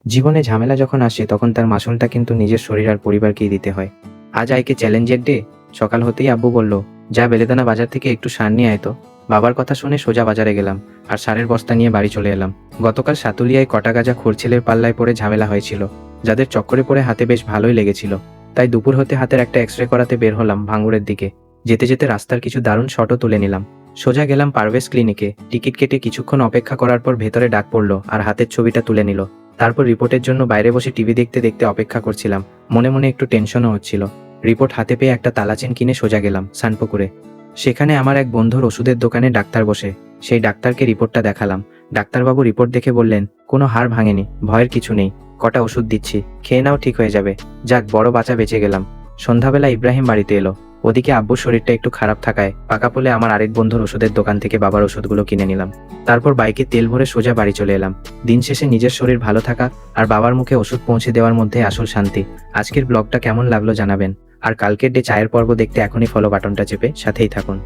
জীবনে ঝামেলা যখন আসে তখন তার মাসুলটা কিন্তু নিজের শরীর আর পরিবারকেই দিতে হয়। আজ আইকে চ্যালেঞ্জের ডে। সকাল হতেই আব্বু বলল, যা বেলেদানা বাজার থেকে একটু সার নিয়ে আয় তো। বাবার কথা শুনে সোজা বাজারে গেলাম আর সারের বস্তা নিয়ে বাড়ি চলে এলাম। গতকাল সাতুলিয়ায় কটা গাজা খোরছেলের পাল্লায় পড়ে ঝামেলা হয়েছিল, যাদের চক্করে পড়ে হাতে বেশ ভালোই লেগেছিল। তাই দুপুর হতে হাতের একটা এক্সরে করাতে বের হলাম ভাঙুরের দিকে। যেতে যেতে রাস্তার কিছু দারুণ শটও তুলে নিলাম। সোজা গেলাম পারভেজ ক্লিনিকে। টিকিট কেটে কিছুক্ষণ অপেক্ষা করার পর ভেতরে ডাক পড়লো আর হাতের ছবিটা তুলে নিল। তারপর রিপোর্টের জন্য বাইরে বসে টিভি দেখতে দেখতে অপেক্ষা করছিলাম। মনে মনে একটু টেনশনও হচ্ছিল। রিপোর্ট হাতে পেয়ে একটা তালাচেন কিনে সোজা গেলাম সানপুকুরে। সেখানে আমার এক বন্ধুর ওষুধের দোকানে ডাক্তার বসে। সেই ডাক্তারকে রিপোর্টটা দেখালাম। ডাক্তারবাবু রিপোর্ট দেখে বললেন, কোনো হাড় ভাঙেনি, ভয়ের কিছু নেই, কটা ওষুধ দিচ্ছি, খেয়ে নাও, ঠিক হয়ে যাবে। যাক, বড় বাঁচা বেঁচে গেলাম। সন্ধ্যাবেলা ইব্রাহিম বাড়িতে এলো। ওদিকে আব্বুর শরীরটা একটু খারাপ থাকায় পাকা পোলে আমার আরেক বন্ধুর ওষুধের দোকান থেকে বাবার ওষুধগুলো কিনে নিলাম। তারপর বাইকে তেল ভরে সোজা বাড়ি চলে এলাম। দিন শেষে নিজের শরীর ভালো থাকা আর বাবার মুখে ওষুধ পৌঁছে দেওয়ার মধ্যে আসল শান্তি। আজকের ব্লগটা কেমন লাগলো জানাবেন। আর কালকের ডে চায়ের পর্ব দেখতে এখনই ফলো বাটনটা চেপে সাথেই থাকুন।